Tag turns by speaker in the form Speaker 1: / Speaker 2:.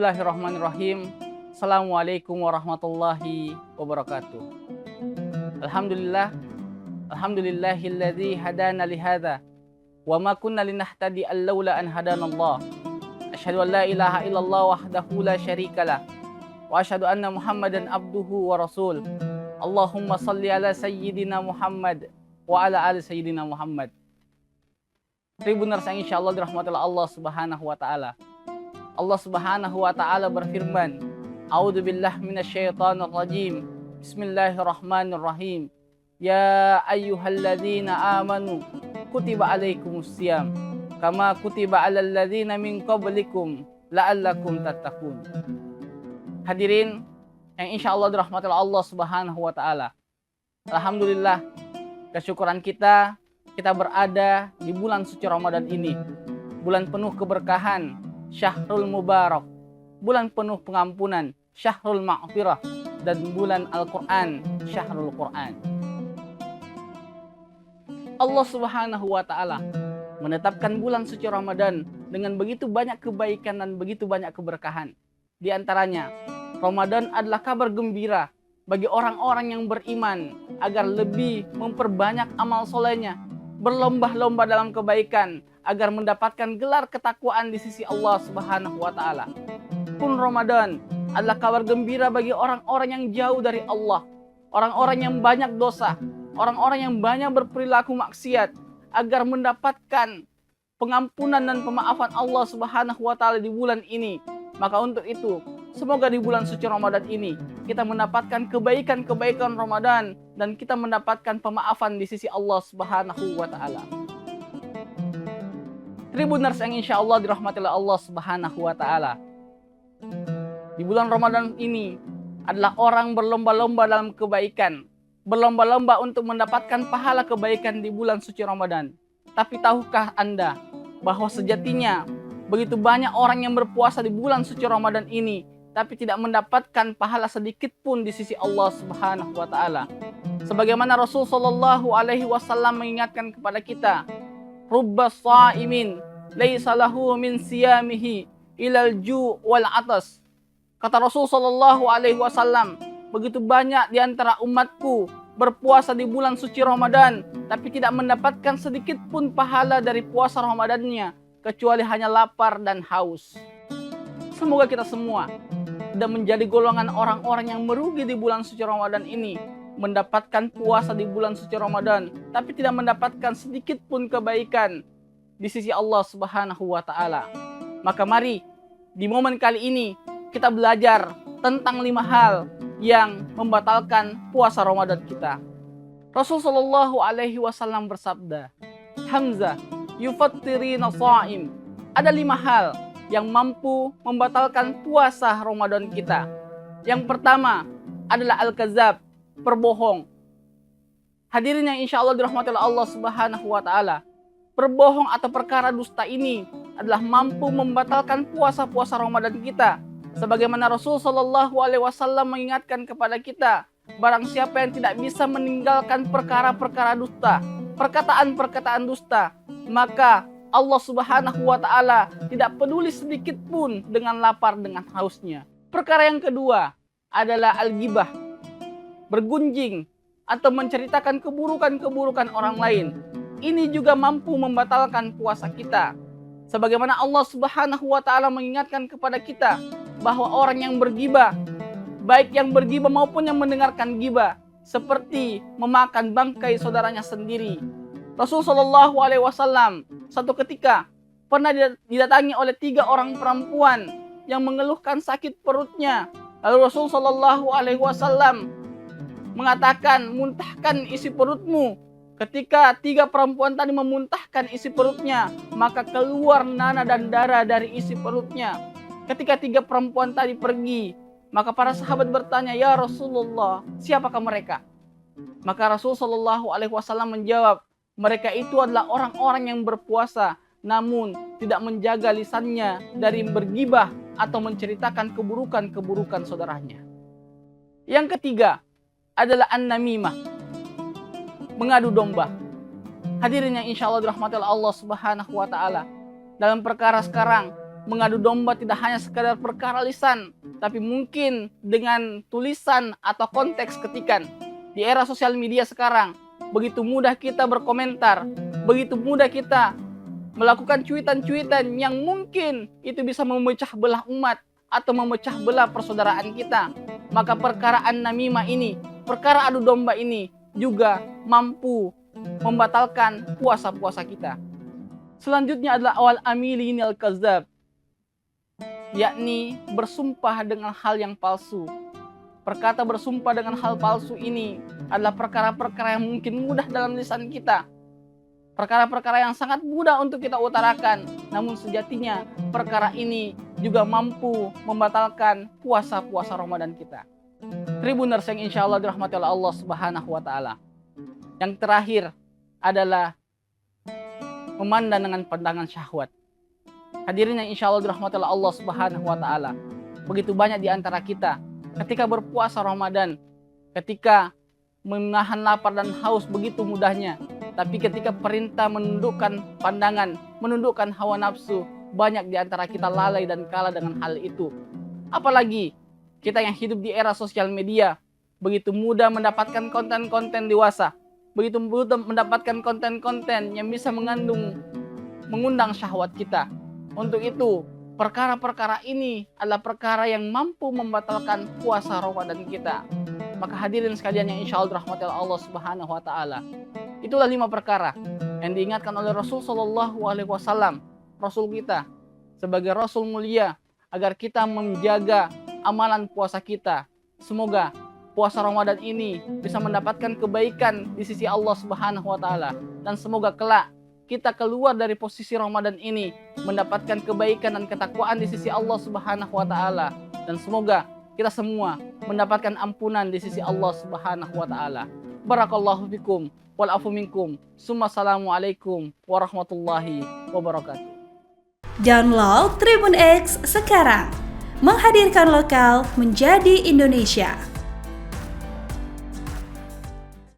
Speaker 1: Bismillahirrahmanirrahim. Assalamualaikum warahmatullahi wabarakatuh. Alhamdulillahilladzi hadana lihadza wa ma kunna linahtadi laula an hadanallah. Asyhadu an la ilaha illallah wahdahu la syarikalah wa asyhadu anna Muhammadan abduhu wa rasul. Allahumma salli ala sayyidina Muhammad wa ala ali sayyidina Muhammad. Tribuners yang insyaallah dirahmati Allah Subhanahu wa taala. Allah Subhanahu wa taala berfirman, A'udzubillahi minasyaitonir rajim. Bismillahirrahmanirrahim. Ya ayyuhalladzina amanu kutiba alaikumusiyam kama kutiba alal ladzina min qablikum la'allakum tattaqun. Hadirin yang insyaallah dirahmati Allah Subhanahu wa taala. Alhamdulillah, kesyukuran kita berada di bulan suci Ramadan ini. Bulan penuh keberkahan, Syahrul Mubarak, bulan penuh pengampunan, Syahrul Ma'firah, dan bulan Al-Quran, Syahrul Quran. Allah Subhanahu wa ta'ala menetapkan bulan suci Ramadan dengan begitu banyak kebaikan dan begitu banyak keberkahan. Di antaranya, Ramadan adalah kabar gembira bagi orang-orang yang beriman agar lebih memperbanyak amal solehnya, berlomba-lomba dalam kebaikan, agar mendapatkan gelar ketakwaan di sisi Allah Subhanahu wa taala. Pun Ramadan adalah kabar gembira bagi orang-orang yang jauh dari Allah, orang-orang yang banyak dosa, orang-orang yang banyak berperilaku maksiat, agar mendapatkan pengampunan dan pemaafan Allah Subhanahu wa taala di bulan ini. Maka untuk itu, semoga di bulan suci Ramadan ini kita mendapatkan kebaikan-kebaikan Ramadan dan kita mendapatkan pemaafan di sisi Allah Subhanahu wa taala. Tribuners yang insyaallah dirahmati Allah Subhanahu wa taala. Di bulan Ramadan ini adalah orang berlomba-lomba dalam kebaikan, berlomba-lomba untuk mendapatkan pahala kebaikan di bulan suci Ramadan. Tapi tahukah Anda bahwa sejatinya begitu banyak orang yang berpuasa di bulan suci Ramadan ini tapi tidak mendapatkan pahala sedikit pun di sisi Allah Subhanahu wa taala. Sebagaimana Rasul sallallahu alaihi wasallam mengingatkan kepada kita, Rubbas sha'imin laisa lahu min siyamihi ilal ju' wal atas. Kata Rasul sallallahu alaihi wasallam, begitu banyak di antara umatku berpuasa di bulan suci Ramadan tapi tidak mendapatkan sedikit pun pahala dari puasa Ramadannya kecuali hanya lapar dan haus. Semoga kita semua tidak menjadi golongan orang-orang yang merugi di bulan suci Ramadan ini, mendapatkan puasa di bulan suci Ramadan tapi tidak mendapatkan sedikit pun kebaikan di sisi Allah Subhanahu wa taala. Maka mari di momen kali ini kita belajar tentang 5 hal yang membatalkan puasa Ramadan kita. Rasul sallallahu alaihi wasallam bersabda, Hamzah yufattirina sha'im. Ada 5 hal yang mampu membatalkan puasa Ramadan kita. Yang pertama adalah al-kazab, berbohong. Hadirin yang insyaallah dirahmati Allah Subhanahu wa taala, berbohong atau perkara dusta ini adalah mampu membatalkan puasa-puasa Ramadan kita. Sebagaimana Rasul sallallahu alaihi wasallam mengingatkan kepada kita, barang siapa yang tidak bisa meninggalkan perkara-perkara dusta, perkataan-perkataan dusta, maka Allah Subhanahu wa taala tidak peduli sedikit pun dengan lapar dengan hausnya. Perkara yang kedua adalah al-ghibah, bergunjing atau menceritakan keburukan-keburukan orang lain. Ini juga mampu membatalkan puasa kita. Sebagaimana Allah Subhanahu wa taala mengingatkan kepada kita bahwa orang yang bergibah, baik yang bergibah maupun yang mendengarkan gibah, seperti memakan bangkai saudaranya sendiri. Rasul sallallahu alaihi wasallam satu ketika pernah didatangi oleh 3 orang perempuan yang mengeluhkan sakit perutnya. Lalu Rasul sallallahu alaihi wasallam mengatakan, muntahkan isi perutmu. Ketika 3 perempuan tadi memuntahkan isi perutnya, maka keluar nanah dan darah dari isi perutnya. Ketika 3 perempuan tadi pergi, maka para sahabat bertanya, ya Rasulullah, siapakah mereka? Maka Rasul sallallahu alaihi wasallam menjawab, mereka itu adalah orang-orang yang berpuasa namun tidak menjaga lisannya dari bergibah atau menceritakan keburukan-keburukan saudaranya. Yang ketiga adalah an-namimah, mengadu domba. Hadirin yang insyaallah dirahmati Allah Subhanahu wa taala, dalam perkara sekarang mengadu domba tidak hanya sekadar perkara lisan, tapi mungkin dengan tulisan atau konteks ketikan. Di era sosial media sekarang, begitu mudah kita berkomentar, begitu mudah kita melakukan cuitan-cuitan yang mungkin itu bisa memecah belah umat atau memecah belah persaudaraan kita. Maka perkara an-namimah ini, perkara adu domba ini juga mampu membatalkan puasa-puasa kita. Selanjutnya adalah awal amilin al-kazab, yakni bersumpah dengan hal yang palsu. Perkata bersumpah dengan hal palsu ini adalah perkara-perkara yang mungkin mudah dalam lisan kita. Perkara-perkara yang sangat mudah untuk kita utarakan. Namun sejatinya perkara ini juga mampu membatalkan puasa-puasa Ramadan kita. Tribuners yang insya Allah dirahmati oleh Allah Subhanahu wa Ta'ala. Yang terakhir adalah memandang dengan pandangan syahwat. Hadirin yang insya Allah dirahmati oleh Allah Subhanahu wa Ta'ala. Begitu banyak di antara kita ketika berpuasa Ramadan, ketika menahan lapar dan haus begitu mudahnya, tapi ketika perintah menundukkan pandangan, menundukkan hawa nafsu, banyak di antara kita lalai dan kalah dengan hal itu. Apalagi kita yang hidup di era sosial media, begitu mudah mendapatkan konten-konten dewasa, begitu mudah mendapatkan konten-konten yang bisa mengundang syahwat kita. Untuk itu, perkara-perkara ini adalah perkara yang mampu membatalkan puasa Ramadan kita. Maka hadirin sekalian yang insya Allah dirahmati Allah Subhanahu wa Ta'ala. Itulah 5 perkara yang diingatkan oleh Rasul Shallallahu Alaihi Wasallam, Rasul kita sebagai Rasul mulia, agar kita menjaga amalan puasa kita. Semoga puasa Ramadan ini bisa mendapatkan kebaikan di sisi Allah Subhanahu wa Ta'ala, dan semoga kelak kita keluar dari posisi Ramadan ini mendapatkan kebaikan dan ketakwaan di sisi Allah Subhanahu wa Ta'ala, dan semoga kita semua mendapatkan ampunan di sisi Allah Subhanahu wa Ta'ala. Barakallahu fikum wal afu minkum. Assalamualaikum warahmatullahi wabarakatuh.
Speaker 2: Download Tribun X sekarang. Menghadirkan lokal menjadi Indonesia.